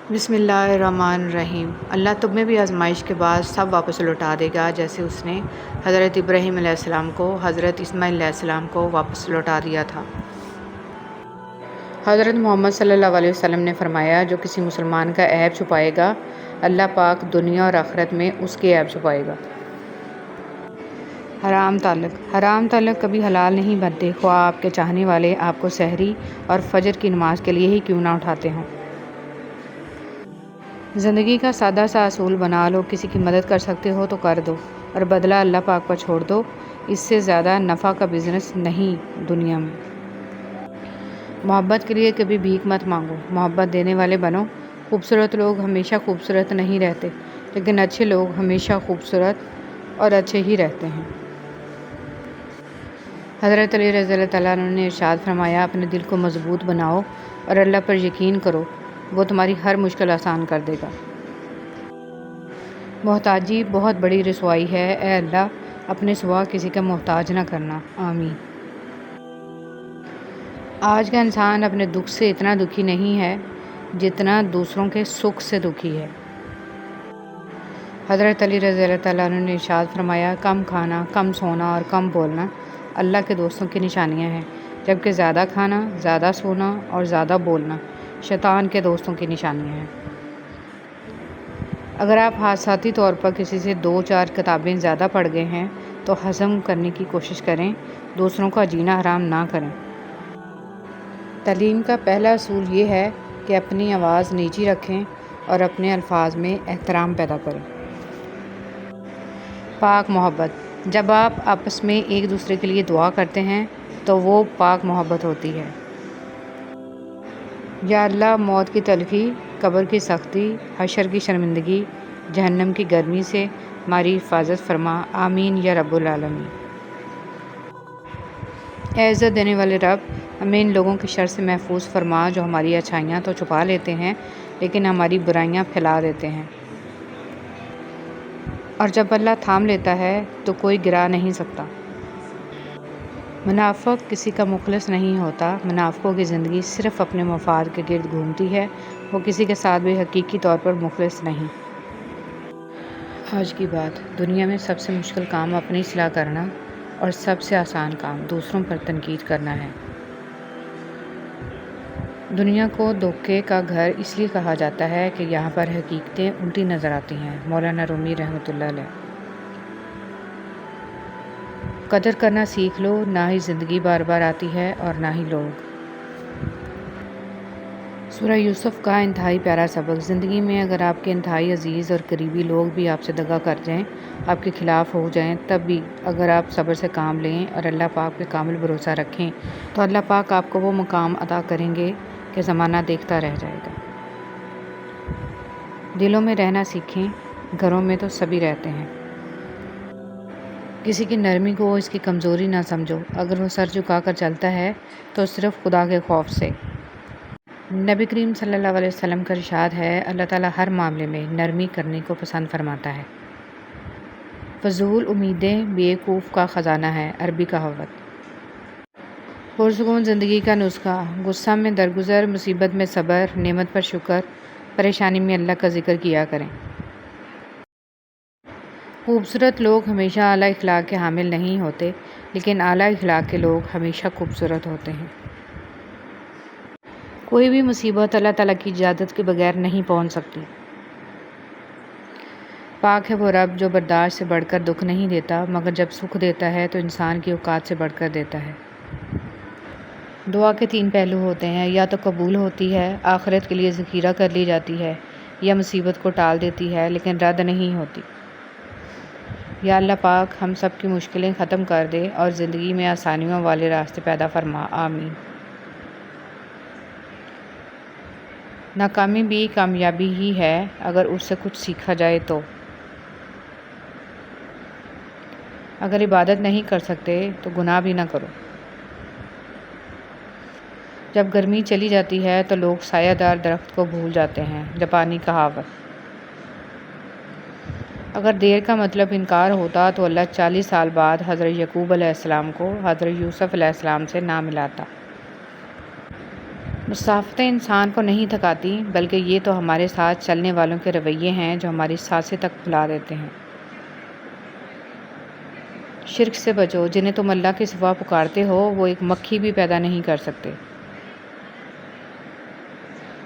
بسم اللہ الرحمن الرحیم۔ اللہ تم میں بھی آزمائش کے بعد سب واپس لوٹا دے گا، جیسے اس نے حضرت ابراہیم علیہ السلام کو حضرت اسماعیل علیہ السلام کو واپس لوٹا دیا تھا۔ حضرت محمد صلی اللہ علیہ وسلم نے فرمایا، جو کسی مسلمان کا عیب چھپائے گا، اللہ پاک دنیا اور آخرت میں اس کے عیب چھپائے گا۔ حرام تعلق کبھی حلال نہیں بنتے، خواہ آپ کے چاہنے والے آپ کو سحری اور فجر کی نماز کے لیے ہی کیوں نہ اٹھاتے ہوں۔ زندگی کا سادہ سا اصول بنا لو، کسی کی مدد کر سکتے ہو تو کر دو اور بدلہ اللہ پاک پر چھوڑ دو۔ اس سے زیادہ نفع کا بزنس نہیں دنیا میں۔ محبت کے لیے کبھی بھیک مت مانگو، محبت دینے والے بنو۔ خوبصورت لوگ ہمیشہ خوبصورت نہیں رہتے، لیکن اچھے لوگ ہمیشہ خوبصورت اور اچھے ہی رہتے ہیں۔ حضرت علی رضی اللہ تعالیٰ عنہ نے ارشاد فرمایا، اپنے دل کو مضبوط بناؤ اور اللہ پر یقین کرو، وہ تمہاری ہر مشکل آسان کر دے گا۔ محتاجی بہت بڑی رسوائی ہے، اے اللہ اپنے سوا کسی کا محتاج نہ کرنا، آمین۔ آج کا انسان اپنے دکھ سے اتنا دکھی نہیں ہے جتنا دوسروں کے سکھ سے دکھی ہے۔ حضرت علی رضی اللہ تعالیٰ عنہ نے ارشاد فرمایا، کم کھانا، کم سونا اور کم بولنا اللہ کے دوستوں کی نشانیاں ہیں، جبکہ زیادہ کھانا، زیادہ سونا اور زیادہ بولنا شیطان کے دوستوں کی نشانیاں ہیں۔ اگر آپ حادثاتی طور پر کسی سے 2-4 کتابیں زیادہ پڑھ گئے ہیں تو ہضم کرنے کی کوشش کریں، دوسروں کا جینا حرام نہ کریں۔ تعلیم کا پہلا اصول یہ ہے کہ اپنی آواز نیچی رکھیں اور اپنے الفاظ میں احترام پیدا کریں۔ پاک محبت، جب آپ آپس میں ایک دوسرے کے لیے دعا کرتے ہیں تو وہ پاک محبت ہوتی ہے۔ یا اللہ، موت کی تلخی، قبر کی سختی، حشر کی شرمندگی، جہنم کی گرمی سے ہماری حفاظت فرما، آمین یا رب العالمین۔ اے عزت دینے والے رب، ہمیں ان لوگوں کی شر سے محفوظ فرما جو ہماری اچھائیاں تو چھپا لیتے ہیں لیکن ہماری برائیاں پھیلا دیتے ہیں، اور جب اللہ تھام لیتا ہے تو کوئی گرا نہیں سکتا۔ منافق کسی کا مخلص نہیں ہوتا، منافقوں کی زندگی صرف اپنے مفاد کے گرد گھومتی ہے، وہ کسی کے ساتھ بھی حقیقی طور پر مخلص نہیں۔ آج کی بات، دنیا میں سب سے مشکل کام اپنی اصلاح کرنا اور سب سے آسان کام دوسروں پر تنقید کرنا ہے۔ دنیا کو دھوکے کا گھر اس لیے کہا جاتا ہے کہ یہاں پر حقیقتیں الٹی نظر آتی ہیں، مولانا رومی رحمۃ اللہ علیہ۔ قدر کرنا سیکھ لو، نہ ہی زندگی بار بار آتی ہے اور نہ ہی لوگ۔ سورہ یوسف کا انتہائی پیارا سبق، زندگی میں اگر آپ کے انتہائی عزیز اور قریبی لوگ بھی آپ سے دغا کر جائیں، آپ کے خلاف ہو جائیں، تب بھی اگر آپ صبر سے کام لیں اور اللہ پاک پہ کامل بھروسہ رکھیں تو اللہ پاک آپ کو وہ مقام عطا کریں گے کہ زمانہ دیکھتا رہ جائے گا۔ دلوں میں رہنا سیکھیں، گھروں میں تو سبھی رہتے ہیں۔ کسی کی نرمی کو اس کی کمزوری نہ سمجھو، اگر وہ سر جھکا کر چلتا ہے تو صرف خدا کے خوف سے۔ نبی کریم صلی اللہ علیہ وسلم کا ارشاد ہے، اللہ تعالیٰ ہر معاملے میں نرمی کرنے کو پسند فرماتا ہے۔ فضول امیدیں بیوقوف کا خزانہ ہے، عربی کہاوت۔ پرسکون زندگی کا نسخہ، غصہ میں درگزر، مصیبت میں صبر، نعمت پر شکر، پریشانی میں اللہ کا ذکر کیا کریں۔ خوبصورت لوگ ہمیشہ اعلیٰ اخلاق کے حامل نہیں ہوتے، لیکن اعلیٰ اخلاق کے لوگ ہمیشہ خوبصورت ہوتے ہیں۔ کوئی بھی مصیبت اللہ تعالیٰ کی اجازت کے بغیر نہیں پہنچ سکتی۔ پاک ہے وہ رب جو برداشت سے بڑھ کر دکھ نہیں دیتا، مگر جب سکھ دیتا ہے تو انسان کی اوقات سے بڑھ کر دیتا ہے۔ دعا کے 3 پہلو ہوتے ہیں، یا تو قبول ہوتی ہے، آخرت کے لیے ذخیرہ کر لی جاتی ہے، یا مصیبت کو ٹال دیتی ہے لیکن رد نہیں ہوتی۔ یا اللہ پاک ہم سب کی مشکلیں ختم کر دے اور زندگی میں آسانیوں والے راستے پیدا فرما، آمین۔ ناکامی بھی کامیابی ہی ہے اگر اس سے کچھ سیکھا جائے تو۔ اگر عبادت نہیں کر سکتے تو گناہ بھی نہ کرو۔ جب گرمی چلی جاتی ہے تو لوگ سایہ دار درخت کو بھول جاتے ہیں، جاپانی کہاوت۔ اگر دیر کا مطلب انکار ہوتا تو اللہ 40 سال بعد حضرت یعقوب علیہ السلام کو حضرت یوسف علیہ السلام سے نہ ملاتا۔ مسافتیں انسان کو نہیں تھکاتی، بلکہ یہ تو ہمارے ساتھ چلنے والوں کے رویے ہیں جو ہماری سانسیں تک پھلا دیتے ہیں۔ شرک سے بچو، جنہیں تم اللہ کے سوا پکارتے ہو وہ ایک مکھی بھی پیدا نہیں کر سکتے۔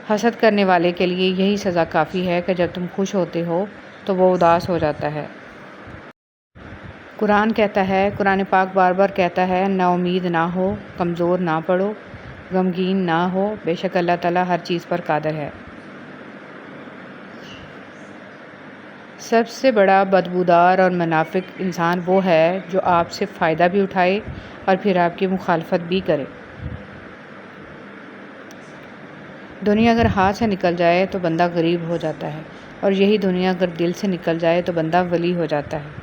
حسد کرنے والے کے لیے یہی سزا کافی ہے کہ جب تم خوش ہوتے ہو تو وہ اداس ہو جاتا ہے۔ قرآن کہتا ہے، قرآن پاک بار بار کہتا ہے، نا امید نہ ہو، کمزور نہ پڑو، غمگین نہ ہو، بے شک اللہ تعالیٰ ہر چیز پر قادر ہے۔ سب سے بڑا بدبودار اور منافق انسان وہ ہے جو آپ سے فائدہ بھی اٹھائے اور پھر آپ کی مخالفت بھی کرے۔ دنیا اگر ہاتھ سے نکل جائے تو بندہ غریب ہو جاتا ہے، اور یہی دنیا اگر دل سے نکل جائے تو بندہ ولی ہو جاتا ہے۔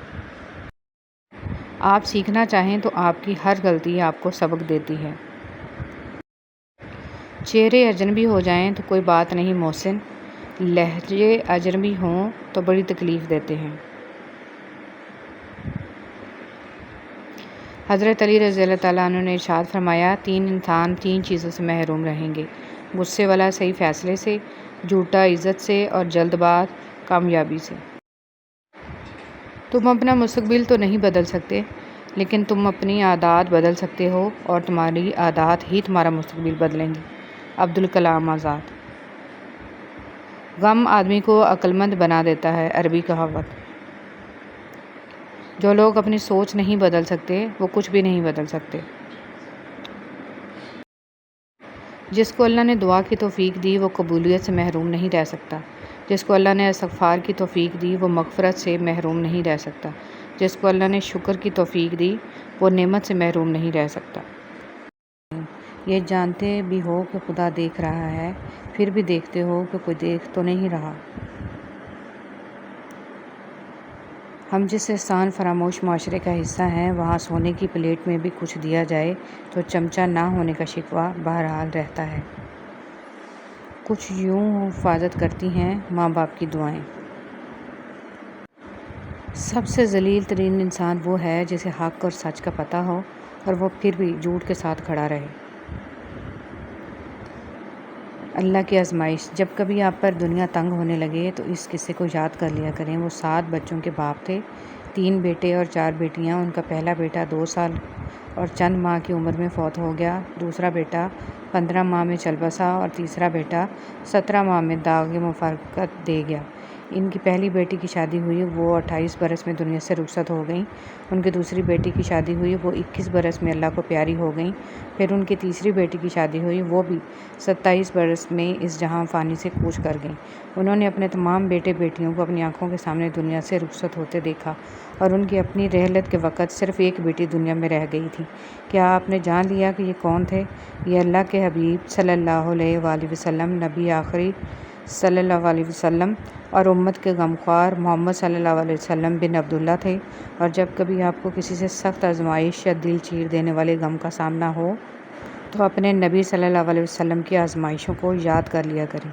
آپ سیکھنا چاہیں تو آپ کی ہر غلطی آپ کو سبق دیتی ہے۔ چہرے اجنبی ہو جائیں تو کوئی بات نہیں محسن، لہجے اجنبی ہوں تو بڑی تکلیف دیتے ہیں۔ حضرت علی رضی اللہ تعالیٰ عنہ نے ارشاد فرمایا، تین انسان تین چیزوں سے محروم رہیں گے، غصے والا صحیح فیصلے سے، جھوٹا عزت سے، اور جلد باز کامیابی سے۔ تم اپنا مستقبل تو نہیں بدل سکتے، لیکن تم اپنی عادات بدل سکتے ہو، اور تمہاری عادات ہی تمہارا مستقبل بدلیں گی۔ عبدالکلام آزاد۔ غم آدمی کو عقل مند بنا دیتا ہے، عربی کہاوت۔ جو لوگ اپنی سوچ نہیں بدل سکتے وہ کچھ بھی نہیں بدل سکتے۔ جس کو اللہ نے دعا کی توفیق دی وہ قبولیت سے محروم نہیں رہ سکتا۔ جس کو اللہ نے استغفار کی توفیق دی وہ مغفرت سے محروم نہیں رہ سکتا۔ جس کو اللہ نے شکر کی توفیق دی وہ نعمت سے محروم نہیں رہ سکتا۔ یہ جانتے بھی ہو کہ خدا دیکھ رہا ہے، پھر بھی دیکھتے ہو کہ کوئی دیکھ تو نہیں رہا۔ ہم جس احسان فراموش معاشرے کا حصہ ہیں، وہاں سونے کی پلیٹ میں بھی کچھ دیا جائے تو چمچہ نہ ہونے کا شکوہ بہرحال رہتا ہے۔ کچھ یوں حفاظت کرتی ہیں ماں باپ کی دعائیں۔ سب سے ذلیل ترین انسان وہ ہے جسے حق اور سچ کا پتہ ہو اور وہ پھر بھی جھوٹ کے ساتھ کھڑا رہے۔ اللہ کی آزمائش۔ جب کبھی آپ پر دنیا تنگ ہونے لگے تو اس قصے کو یاد کر لیا کریں۔ وہ 7 بچوں کے باپ تھے، 3 بیٹے اور 4 بیٹیاں۔ ان کا پہلا بیٹا 2 سال اور چند ماہ کی عمر میں فوت ہو گیا، دوسرا بیٹا 15 ماہ میں چل بسا، اور تیسرا بیٹا 17 ماہ میں داغ مفارقت دے گیا۔ ان کی پہلی بیٹی کی شادی ہوئی، وہ 28 برس میں دنیا سے رخصت ہو گئیں۔ ان کی دوسری بیٹی کی شادی ہوئی، وہ 21 برس میں اللہ کو پیاری ہو گئیں۔ پھر ان کی تیسری بیٹی کی شادی ہوئی، وہ بھی 27 برس میں اس جہاں فانی سے کوچ کر گئیں۔ انہوں نے اپنے تمام بیٹے بیٹیوں کو اپنی آنکھوں کے سامنے دنیا سے رخصت ہوتے دیکھا، اور ان کی اپنی رحلت کے وقت صرف ایک بیٹی دنیا میں رہ گئی تھی۔ کیا آپ نے جان لیا کہ یہ کون تھے؟ یہ اللہ کے حبیب صلی اللہ علیہ وآلہ وسلم، نبی آخری صلی اللہ علیہ وسلم اور امت کے غمخوار محمد صلی اللہ علیہ وسلم بن عبداللہ تھے۔ اور جب کبھی آپ کو کسی سے سخت آزمائش یا دل چیر دینے والے غم کا سامنا ہو تو اپنے نبی صلی اللہ علیہ وسلم کی آزمائشوں کو یاد کر لیا کریں۔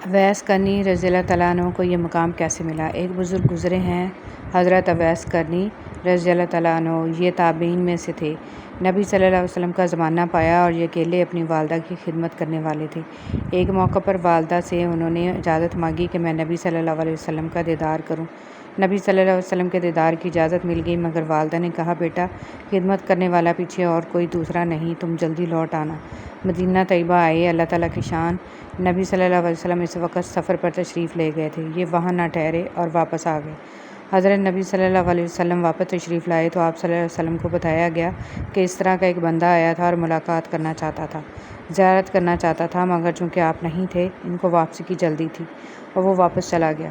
اویس کرنی رضی اللہ تعالیٰ عنہ کو یہ مقام کیسے ملا؟ ایک بزرگ گزرے ہیں، حضرت اویس کرنی رضی اللہ تعالیٰ عنہ، یہ تابعین میں سے تھے۔ نبی صلی اللہ علیہ وسلم کا زمانہ پایا اور یہ اکیلے اپنی والدہ کی خدمت کرنے والے تھے۔ ایک موقع پر والدہ سے انہوں نے اجازت مانگی کہ میں نبی صلی اللہ علیہ وسلم کا دیدار کروں۔ نبی صلی اللہ علیہ وسلم کے دیدار کی اجازت مل گئی، مگر والدہ نے کہا، بیٹا، خدمت کرنے والا پیچھے اور کوئی دوسرا نہیں، تم جلدی لوٹ آنا۔ مدینہ طیبہ آئے۔ اللہ تعالیٰ کی شان، نبی صلی اللہ علیہ وسلم اس وقت سفر پر تشریف لے گئے تھے۔ یہ وہاں نہ ٹھہرے اور واپس آ گئے۔ حضرت نبی صلی اللہ علیہ وسلم واپس تشریف لائے تو آپ صلی اللہ علیہ وسلم کو بتایا گیا کہ اس طرح کا ایک بندہ آیا تھا اور ملاقات کرنا چاہتا تھا، زیارت کرنا چاہتا تھا، مگر چونکہ آپ نہیں تھے، ان کو واپسی کی جلدی تھی اور وہ واپس چلا گیا۔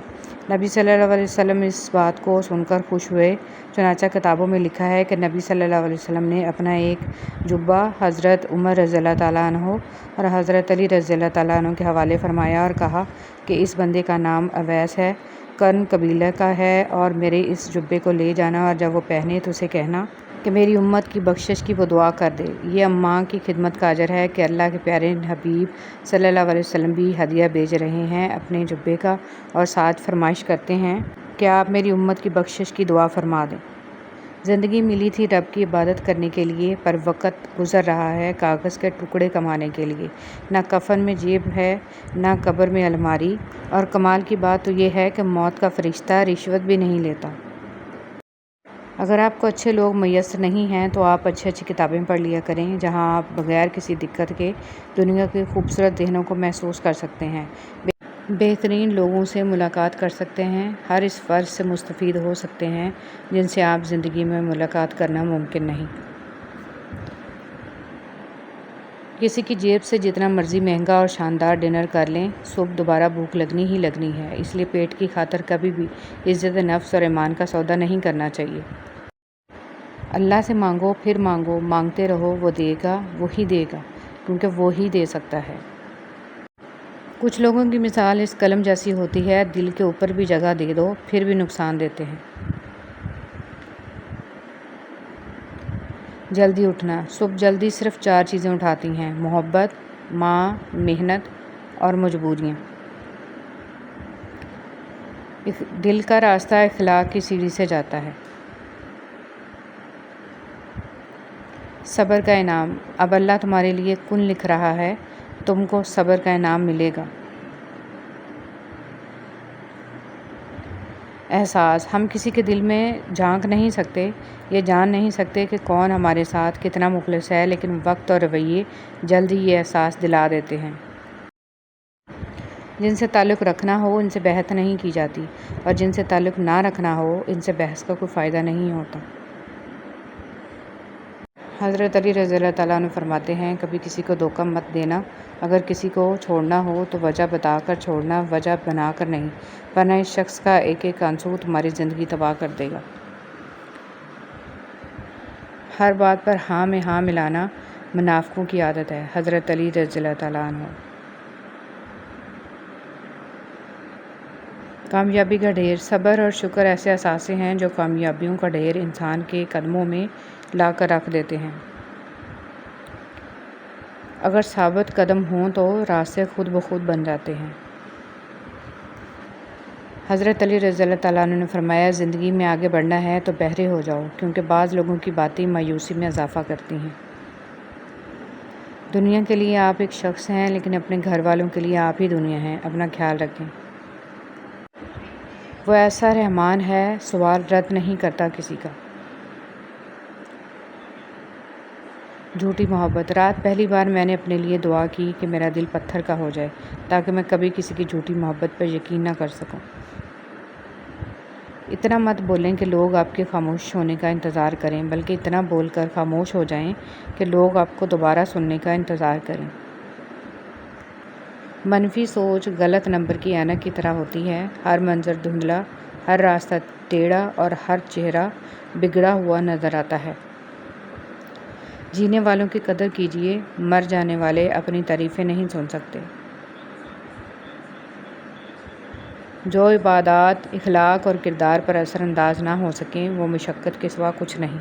نبی صلی اللہ علیہ وسلم اس بات کو سن کر خوش ہوئے، چنانچہ کتابوں میں لکھا ہے کہ نبی صلی اللہ علیہ وسلم نے اپنا ایک جبہ حضرت عمر رضی اللہ تعالیٰ عنہ اور حضرت علی رضی اللہ تعالیٰ عنہ کے حوالے فرمایا اور کہا کہ اس بندے کا نام اویس ہے، کرن قبیلہ کا ہے، اور میرے اس جبے کو لے جانا، اور جب وہ پہنے تو اسے کہنا کہ میری امت کی بخشش کی وہ دعا کر دے۔ یہ اماں کی خدمت کا اجر ہے کہ اللہ کے پیارے حبیب صلی اللہ علیہ وسلم بھی ہدیہ بھیج رہے ہیں اپنے جبے کا، اور ساتھ فرمائش کرتے ہیں کہ آپ میری امت کی بخشش کی دعا فرما دیں۔ زندگی ملی تھی رب کی عبادت کرنے کے لیے، پر وقت گزر رہا ہے کاغذ کے ٹکڑے کمانے کے لیے۔ نہ کفن میں جیب ہے، نہ قبر میں الماری، اور کمال کی بات تو یہ ہے کہ موت کا فرشتہ رشوت بھی نہیں لیتا۔ اگر آپ کو اچھے لوگ میسر نہیں ہیں تو آپ اچھی کتابیں پڑھ لیا کریں، جہاں آپ بغیر کسی دقت کے دنیا کی خوبصورت دہنوں کو محسوس کر سکتے ہیں، بہترین لوگوں سے ملاقات کر سکتے ہیں، ہر اس فرض سے مستفید ہو سکتے ہیں جن سے آپ زندگی میں ملاقات کرنا ممکن نہیں۔ کسی کی جیب سے جتنا مرضی مہنگا اور شاندار ڈنر کر لیں، صبح دوبارہ بھوک لگنی ہی لگنی ہے، اس لیے پیٹ کی خاطر کبھی بھی عزت نفس اور ایمان کا سودا نہیں کرنا چاہیے۔ اللہ سے مانگو، پھر مانگو، مانگتے رہو، وہ دے گا، وہی دے گا، کیونکہ وہی دے سکتا ہے۔ کچھ لوگوں کی مثال اس قلم جیسی ہوتی ہے، دل کے اوپر بھی جگہ دے دو پھر بھی نقصان دیتے ہیں۔ جلدی اٹھنا۔ صبح جلدی صرف 4 چیزیں اٹھاتی ہیں: محبت، ماں، محنت اور مجبوریاں۔ دل کا راستہ اخلاق کی سیڑھی سے جاتا ہے۔ صبر کا انعام۔ اب اللہ تمہارے لیے کن لکھ رہا ہے، تم کو صبر کا انعام ملے گا۔ احساس۔ ہم کسی کے دل میں جھانک نہیں سکتے، یہ جان نہیں سکتے کہ کون ہمارے ساتھ کتنا مخلص ہے، لیکن وقت اور رویے جلد ہی یہ احساس دلا دیتے ہیں۔ جن سے تعلق رکھنا ہو ان سے بحث نہیں کی جاتی، اور جن سے تعلق نہ رکھنا ہو ان سے بحث کا کوئی فائدہ نہیں ہوتا۔ حضرت علی رضی اللہ تعالیٰ عنہ فرماتے ہیں، کبھی کسی کو دھوکہ مت دینا، اگر کسی کو چھوڑنا ہو تو وجہ بتا کر چھوڑنا، وجہ بنا کر نہیں، ورنہ اس شخص کا ایک ایک آنسو تمہاری زندگی تباہ کر دے گا۔ ہر بات پر ہاں میں ہاں ملانا منافقوں کی عادت ہے۔ حضرت علی رضی اللہ تعالیٰ عنہ۔ کامیابی کا ڈھیر۔ صبر اور شکر ایسے اثاثے ہیں جو کامیابیوں کا ڈھیر انسان کے قدموں میں لا کر رکھ دیتے ہیں۔ اگر ثابت قدم ہوں تو راستے خود بخود بن جاتے ہیں۔ حضرت علی رضی اللہ تعالیٰ عنہ نے فرمایا، زندگی میں آگے بڑھنا ہے تو بہرے ہو جاؤ، کیونکہ بعض لوگوں کی باتیں مایوسی میں اضافہ کرتی ہیں۔ دنیا کے لیے آپ ایک شخص ہیں، لیکن اپنے گھر والوں کے لیے آپ ہی دنیا ہیں، اپنا خیال رکھیں۔ وہ ایسا رحمان ہے، سوال رد نہیں کرتا کسی کا۔ جھوٹی محبت۔ رات پہلی بار میں نے اپنے لیے دعا کی کہ میرا دل پتھر کا ہو جائے، تاکہ میں کبھی کسی کی جھوٹی محبت پر یقین نہ کر سکوں۔ اتنا مت بولیں کہ لوگ آپ کے خاموش ہونے کا انتظار کریں، بلکہ اتنا بول کر خاموش ہو جائیں کہ لوگ آپ کو دوبارہ سننے کا انتظار کریں۔ منفی سوچ غلط نمبر کی اینک کی طرح ہوتی ہے، ہر منظر دھندلا، ہر راستہ ٹیڑھا اور ہر چہرہ بگڑا ہوا نظر آتا ہے۔ جینے والوں کی قدر کیجیے، مر جانے والے اپنی تعریفیں نہیں سن سکتے۔ جو عبادات، اخلاق اور کردار پر اثر انداز نہ ہو سکیں وہ مشقت کے سوا کچھ نہیں۔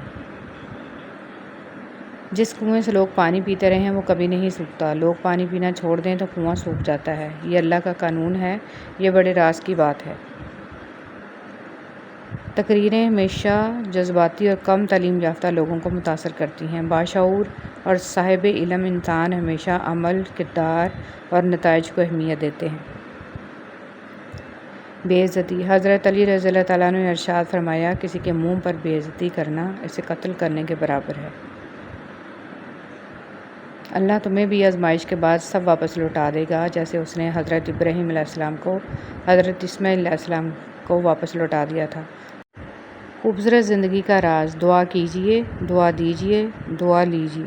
جس کنویں سے لوگ پانی پیتے رہیں وہ کبھی نہیں سوکھتا، لوگ پانی پینا چھوڑ دیں تو کنواں سوکھ جاتا ہے۔ یہ اللہ کا قانون ہے، یہ بڑے راز کی بات ہے۔ تقریریں ہمیشہ جذباتی اور کم تعلیم یافتہ لوگوں کو متاثر کرتی ہیں۔ باشعور اور صاحب علم انسان ہمیشہ عمل، کردار اور نتائج کو اہمیت دیتے ہیں۔ بے عزتی۔ حضرت علی رضی اللہ تعالیٰ عنہ نے ارشاد فرمایا، کسی کے منہ پر بے عزتی کرنا اسے قتل کرنے کے برابر ہے۔ اللہ تمہیں بھی آزمائش کے بعد سب واپس لوٹا دے گا، جیسے اس نے حضرت ابراہیم علیہ السلام کو حضرت اسماعیل علیہ السلام کو واپس لوٹا دیا تھا۔ خوبصورت زندگی کا راز۔ دعا کیجیے، دعا دیجیے، دعا لیجیے۔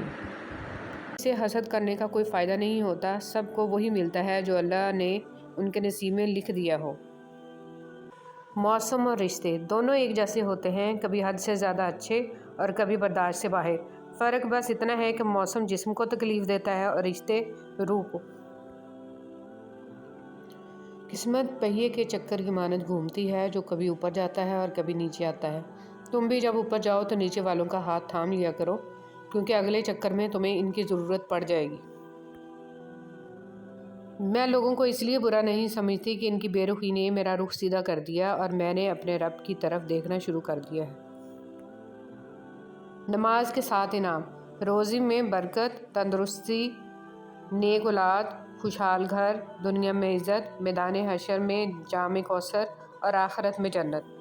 اسے حسد کرنے کا کوئی فائدہ نہیں ہوتا، سب کو وہی ملتا ہے جو اللہ نے ان کے نصیب میں لکھ دیا ہو۔ موسم اور رشتے دونوں ایک جیسے ہوتے ہیں، کبھی حد سے زیادہ اچھے اور کبھی برداشت سے باہر۔ فرق بس اتنا ہے کہ موسم جسم کو تکلیف دیتا ہے اور رشتے روح کو۔ قسمت پہیے کے چکر کی مانند گھومتی ہے، جو کبھی اوپر جاتا ہے اور کبھی نیچے آتا ہے۔ تم بھی جب اوپر جاؤ تو نیچے والوں کا ہاتھ تھام لیا کرو، کیونکہ اگلے چکر میں تمہیں ان کی ضرورت پڑ جائے گی۔ میں لوگوں کو اس لیے برا نہیں سمجھتی کہ ان کی بے رخی نے میرا رخ سیدھا کر دیا اور میں نے اپنے رب کی طرف دیکھنا شروع کر دیا ہے۔ نماز کے 7 انعام: روزی میں برکت، تندرستی، نیک اولاد، خوشحال گھر، دنیا میں عزت، میدان حشر میں جام کوثر اور آخرت میں جنت۔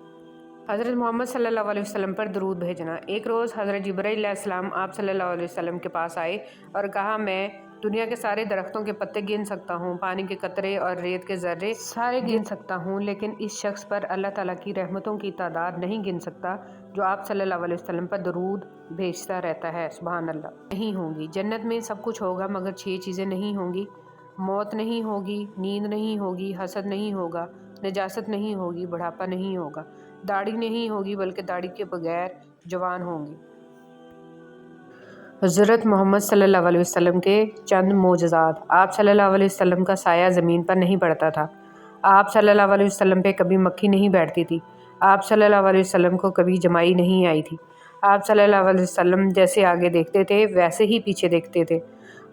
حضرت محمد صلی اللہ علیہ وسلم پر درود بھیجنا۔ ایک روز حضرت جبرائیل علیہ السلام آپ صلی اللہ علیہ وسلم کے پاس آئے اور کہا، میں دنیا کے سارے درختوں کے پتے گن سکتا ہوں، پانی کے قطرے اور ریت کے ذرے سارے گن سکتا ہوں، لیکن اس شخص پر اللہ تعالیٰ کی رحمتوں کی تعداد نہیں گن سکتا جو آپ صلی اللہ علیہ وسلم پر درود بھیجتا رہتا ہے۔ سبحان اللہ۔ نہیں ہوں گی جنت میں سب کچھ ہوگا مگر 6 چیزیں نہیں ہوں گی: موت نہیں ہوگی، نیند نہیں ہوگی، حسد نہیں ہوگا، نجاست نہیں ہوگی، بڑھاپا نہیں ہوگا، داڑھی نہیں ہوگی بلکہ داڑھی کے بغیر جوان ہوں گی۔ حضرت محمد صلی اللہ علیہ وسلم کے چند معجزات۔ آپ صلی اللہ علیہ وسلم کا سایہ زمین پر نہیں پڑتا تھا۔ آپ صلی اللہ علیہ وسلم پہ کبھی مکھی نہیں بیٹھتی تھی۔ آپ صلی اللہ علیہ وسلم کو کبھی جمائی نہیں آئی تھی۔ آپ صلی اللہ علیہ وسلم جیسے آگے دیکھتے تھے ویسے ہی پیچھے دیکھتے تھے۔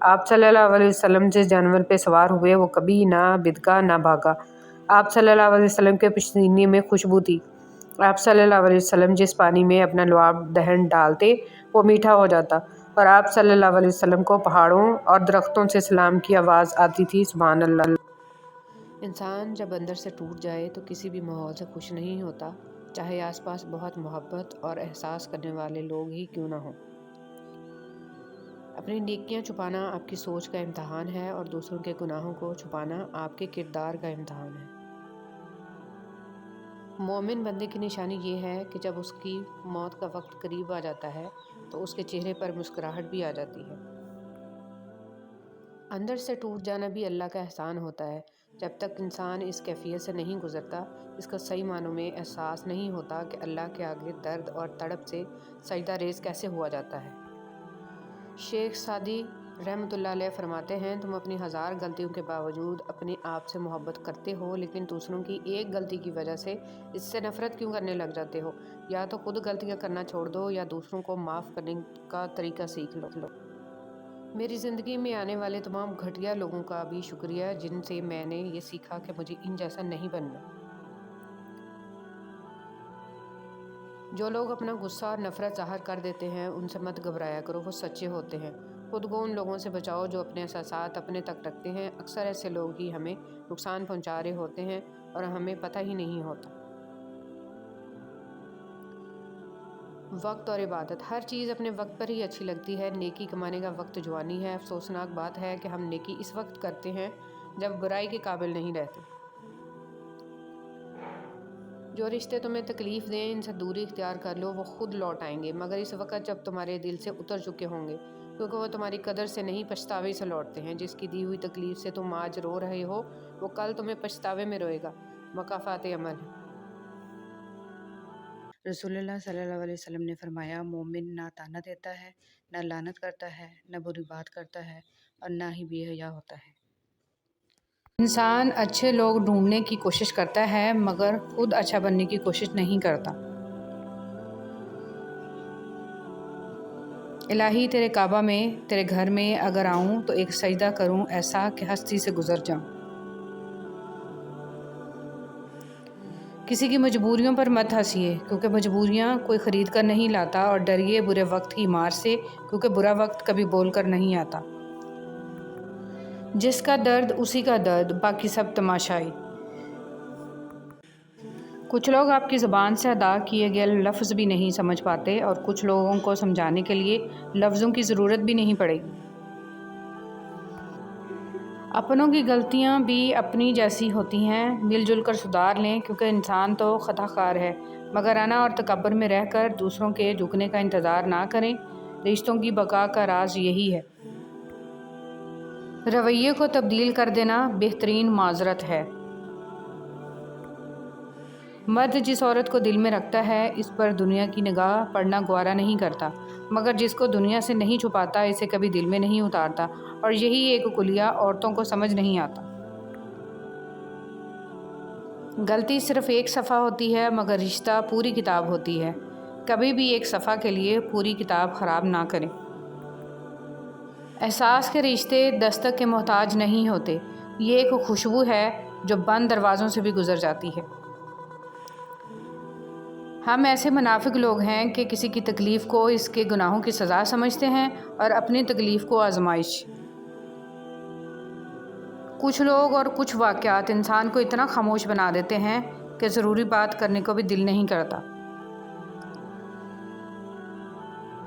آپ صلی اللہ علیہ وسلم جس جانور پہ سوار ہوئے وہ کبھی نہ بدکا نہ بھاگا۔ آپ صلی اللہ علیہ وسلم کے پسینے میں خوشبو تھی۔ آپ صلی اللہ علیہ وسلم جس پانی میں اپنا لعاب دہن ڈالتے وہ میٹھا ہو جاتا، اور آپ صلی اللہ علیہ وسلم کو پہاڑوں اور درختوں سے سلام کی آواز آتی تھی۔ سبحان اللہ۔ انسان جب اندر سے ٹوٹ جائے تو کسی بھی ماحول سے خوش نہیں ہوتا، چاہے آس پاس بہت محبت اور احساس کرنے والے لوگ ہی کیوں نہ ہوں۔ اپنی نیکیاں چھپانا آپ کی سوچ کا امتحان ہے اور دوسروں کے گناہوں کو چھپانا آپ کے کردار کا امتحان ہے۔ مومن بندے کی نشانی یہ ہے کہ جب اس کی موت کا وقت قریب آ جاتا ہے تو اس کے چہرے پر مسکراہٹ بھی آ جاتی ہے۔ اندر سے ٹوٹ جانا بھی اللہ کا احسان ہوتا ہے۔ جب تک انسان اس کیفیت سے نہیں گزرتا، اس کا صحیح معنوں میں احساس نہیں ہوتا کہ اللہ کے آگے درد اور تڑپ سے سجدہ ریز کیسے ہوا جاتا ہے۔ شیخ سعدی رحمۃ اللہ علیہ فرماتے ہیں، تم اپنی 1000 غلطیوں کے باوجود اپنے آپ سے محبت کرتے ہو، لیکن دوسروں کی ایک غلطی کی وجہ سے اس سے نفرت کیوں کرنے لگ جاتے ہو؟ یا تو خود غلطیاں کرنا چھوڑ دو یا دوسروں کو معاف کرنے کا طریقہ سیکھ لو۔ میری زندگی میں آنے والے تمام گھٹیا لوگوں کا بھی شکریہ جن سے میں نے یہ سیکھا کہ مجھے ان جیسا نہیں بننا۔ جو لوگ اپنا غصہ اور نفرت ظاہر کر دیتے ہیں ان سے مت گھبرایا کرو، وہ سچے ہوتے ہیں۔ خود کو ان لوگوں سے بچاؤ جو اپنے احساسات اپنے تک رکھتے ہیں۔ اکثر ایسے لوگ ہی ہمیں نقصان پہنچا رہے ہوتے ہیں اور ہمیں پتہ ہی نہیں ہوتا۔ وقت اور عبادت۔ ہر چیز اپنے وقت پر ہی اچھی لگتی ہے۔ نیکی کمانے کا وقت جوانی ہے۔ افسوسناک بات ہے کہ ہم نیکی اس وقت کرتے ہیں جب برائی کے قابل نہیں رہتے۔ جو رشتے تمہیں تکلیف دیں ان سے دوری اختیار کر لو، وہ خود لوٹ آئیں گے، مگر اس وقت جب تمہارے دل سے اتر چکے ہوں گے، کیونکہ وہ تمہاری قدر سے نہیں پچھتاوے سے لوٹتے ہیں۔ جس کی دی ہوئی تکلیف سے تم آج رو رہے ہو وہ کل تمہیں پچھتاوے میں روئے گا۔ مکافات عمل۔ رسول اللہ صلی اللہ علیہ وسلم نے فرمایا، مومن نہ طعنہ دیتا ہے، نہ لعنت کرتا ہے، نہ بری بات کرتا ہے اور نہ ہی بے حیا ہوتا ہے۔ انسان اچھے لوگ ڈھونڈنے کی کوشش کرتا ہے مگر خود اچھا بننے کی کوشش نہیں کرتا۔ الہی تیرے کعبہ میں تیرے گھر میں اگر آؤں تو ایک سجدہ کروں ایسا کہ ہستی سے گزر جاؤں۔ کسی کی مجبوریوں پر مت ہنسیے کیونکہ مجبوریاں کوئی خرید کر نہیں لاتا، اور ڈریے برے وقت کی مار سے کیونکہ برا وقت کبھی بول کر نہیں آتا۔ جس کا درد اسی کا درد، باقی سب تماشائی۔ کچھ لوگ آپ کی زبان سے ادا کیے گئے لفظ بھی نہیں سمجھ پاتے اور کچھ لوگوں کو سمجھانے کے لیے لفظوں کی ضرورت بھی نہیں پڑے گی۔ اپنوں کی غلطیاں بھی اپنی جیسی ہوتی ہیں، مل جل کر سدھار لیں کیونکہ انسان تو خطا کار ہے، مگر انا اور تکبر میں رہ کر دوسروں کے جھکنے کا انتظار نہ کریں۔ رشتوں کی بقا کا راز یہی ہے۔ رویے کو تبدیل کر دینا بہترین معذرت ہے۔ مرد جس عورت کو دل میں رکھتا ہے اس پر دنیا کی نگاہ پڑنا گوارا نہیں کرتا، مگر جس کو دنیا سے نہیں چھپاتا اسے کبھی دل میں نہیں اتارتا، اور یہی ایک کلیہ عورتوں کو سمجھ نہیں آتا۔ غلطی صرف ایک صفحہ ہوتی ہے مگر رشتہ پوری کتاب ہوتی ہے۔ کبھی بھی ایک صفحہ کے لیے پوری کتاب خراب نہ کریں۔ احساس کے رشتے دستک کے محتاج نہیں ہوتے، یہ ایک خوشبو ہے جو بند دروازوں سے بھی گزر جاتی ہے۔ ہم ایسے منافق لوگ ہیں کہ کسی کی تکلیف کو اس کے گناہوں کی سزا سمجھتے ہیں اور اپنی تکلیف کو آزمائش۔ کچھ لوگ اور کچھ واقعات انسان کو اتنا خاموش بنا دیتے ہیں کہ ضروری بات کرنے کو بھی دل نہیں کرتا۔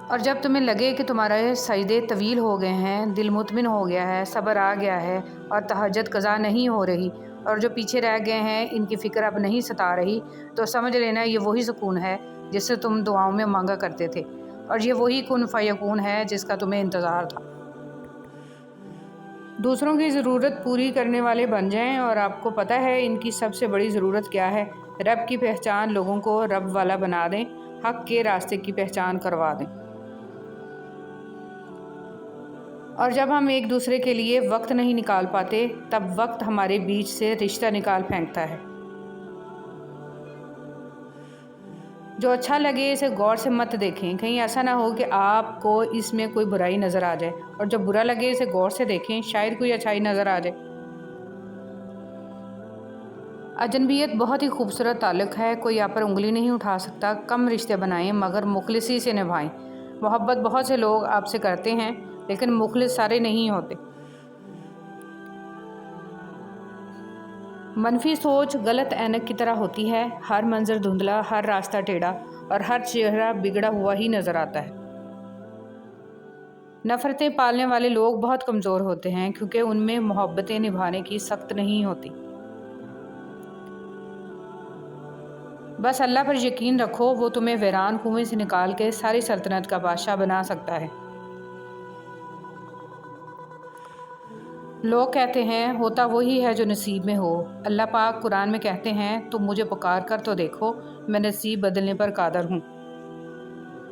اور جب تمہیں لگے کہ تمہارے سجدے طویل ہو گئے ہیں، دل مطمئن ہو گیا ہے، صبر آ گیا ہے اور تہجد قضا نہیں ہو رہی، اور جو پیچھے رہ گئے ہیں ان کی فکر اب نہیں ستا رہی، تو سمجھ لینا یہ وہی سکون ہے جس سے تم دعاؤں میں مانگا کرتے تھے، اور یہ وہی کن فیکون ہے جس کا تمہیں انتظار تھا۔ دوسروں کی ضرورت پوری کرنے والے بن جائیں، اور آپ کو پتہ ہے ان کی سب سے بڑی ضرورت کیا ہے؟ رب کی پہچان، لوگوں کو رب والا بنا دیں، حق کے راستے کی پہچان کروا دیں۔ اور جب ہم ایک دوسرے کے لیے وقت نہیں نکال پاتے، تب وقت ہمارے بیچ سے رشتہ نکال پھینکتا ہے۔ جو اچھا لگے اسے غور سے مت دیکھیں، کہیں ایسا نہ ہو کہ آپ کو اس میں کوئی برائی نظر آ جائے، اور جو برا لگے اسے غور سے دیکھیں، شاید کوئی اچھائی نظر آ جائے۔ اجنبیت بہت ہی خوبصورت تعلق ہے، کوئی آپ پر انگلی نہیں اٹھا سکتا۔ کم رشتے بنائیں مگر مخلصی سے نبھائیں۔ محبت بہت سے لوگ آپ سے کرتے ہیں، لیکن مخلص سارے نہیں ہوتے۔ منفی سوچ غلط اینک کی طرح ہوتی ہے، ہر منظر دھندلا، ہر راستہ ٹیڑھا، اور ہر چہرہ بگڑا ہوا ہی نظر آتا ہے۔ نفرتیں پالنے والے لوگ بہت کمزور ہوتے ہیں، کیونکہ ان میں محبتیں نبھانے کی سخت نہیں ہوتی۔ بس اللہ پر یقین رکھو، وہ تمہیں ویران کنویں سے نکال کے ساری سلطنت کا بادشاہ بنا سکتا ہے۔ لوگ کہتے ہیں ہوتا وہی ہے جو نصیب میں ہو۔ اللہ پاک قرآن میں کہتے ہیں تم مجھے پکار کر تو دیکھو، میں نصیب بدلنے پر قادر ہوں۔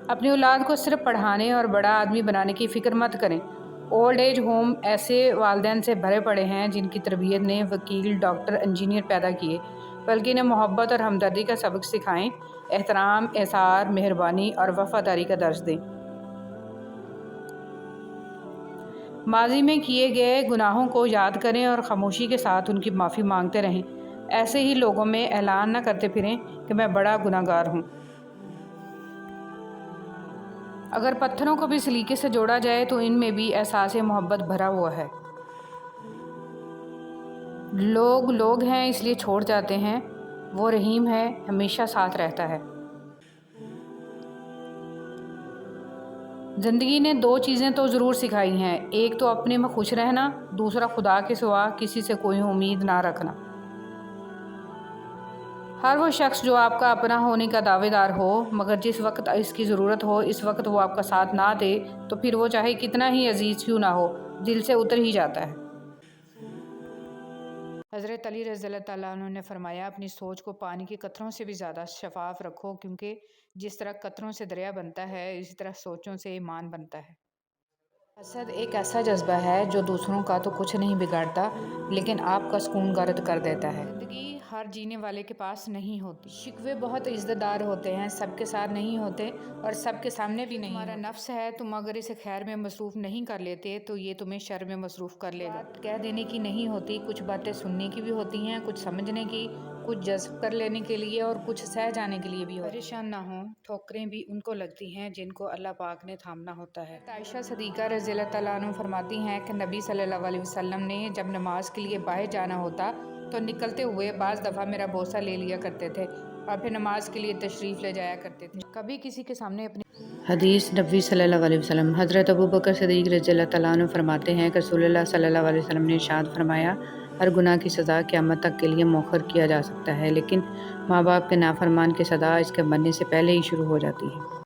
اپنی اولاد کو صرف پڑھانے اور بڑا آدمی بنانے کی فکر مت کریں۔ اولڈ ایج ہوم ایسے والدین سے بھرے پڑے ہیں جن کی تربیت نے وکیل، ڈاکٹر، انجینئر پیدا کیے، بلکہ انہیں محبت اور ہمدردی کا سبق سکھائیں، احترام، احسان، مہربانی اور وفاداری کا درس دیں۔ ماضی میں کیے گئے گناہوں کو یاد کریں اور خاموشی کے ساتھ ان کی معافی مانگتے رہیں۔ ایسے ہی لوگوں میں اعلان نہ کرتے پھریں کہ میں بڑا گناہ گار ہوں۔ اگر پتھروں کو بھی سلیقے سے جوڑا جائے تو ان میں بھی احساس محبت بھرا ہوا ہے۔ لوگ لوگ ہیں اس لیے چھوڑ جاتے ہیں، وہ رحیم ہے، ہمیشہ ساتھ رہتا ہے۔ زندگی نے دو چیزیں تو ضرور سکھائی ہیں، ایک تو اپنے میں خوش رہنا، دوسرا خدا کے سوا کسی سے کوئی امید نہ رکھنا۔ ہر وہ شخص جو آپ کا اپنا ہونے کا دعوے دار ہو، مگر جس وقت اس کی ضرورت ہو اس وقت وہ آپ کا ساتھ نہ دے، تو پھر وہ چاہے کتنا ہی عزیز کیوں نہ ہو، دل سے اتر ہی جاتا ہے۔ حضرت علی رضی اللہ تعالیٰ عنہ نے فرمایا اپنی سوچ کو پانی کے قطروں سے بھی زیادہ شفاف رکھو، کیونکہ جس طرح قطروں سے دریا بنتا ہے اسی طرح سوچوں سے ایمان بنتا ہے۔ حسد ایک ایسا جذبہ ہے جو دوسروں کا تو کچھ نہیں بگاڑتا لیکن آپ کا سکون گرد کر دیتا ہے۔ زندگی ہر جینے والے کے پاس نہیں ہوتی۔ شکوے بہت عزت دار ہوتے ہیں، سب کے ساتھ نہیں ہوتے اور سب کے سامنے بھی نہیں۔ تمہارا نفس ہے، تم اگر اسے خیر میں مصروف نہیں کر لیتے تو یہ تمہیں شر میں مصروف کر لے گا۔ کہہ دینے کی نہیں ہوتی، کچھ باتیں سننے کی بھی ہوتی ہیں، کچھ سمجھنے کی، کچھ جذب کر لینے کے لیے اور کچھ سہ جانے کے لیے بھی ہوتی ہیں۔ پریشان نہ ہوں، ٹھوکریں بھی ان کو لگتی ہیں جن کو اللہ پاک نے تھامنا ہوتا ہے۔ عائشہ صدیقہ رضی اللہ تعالیٰ عنہ فرماتی ہیں کہ نبی صلی اللہ علیہ وسلم نے جب نماز کے لیے باہر جانا ہوتا تو نکلتے ہوئے بعض دفعہ میرا بوسہ لے لیا کرتے تھے اور پھر نماز کے لیے تشریف لے جایا کرتے تھے۔ کبھی کسی کے سامنے اپنی حدیث نبی صلی اللہ علیہ وسلم۔ حضرت ابوبکر صدیق رضی اللہ تعالیٰ عنہ فرماتے ہیں کہ رسول اللہ صلی اللہ علیہ وسلم نے ارشاد فرمایا ہر گناہ کی سزا قیامت تک کے لیے مؤخر کیا جا سکتا ہے، لیکن ماں باپ کے نافرمان کی سزا اس کے بننے سے پہلے ہی شروع ہو جاتی ہے۔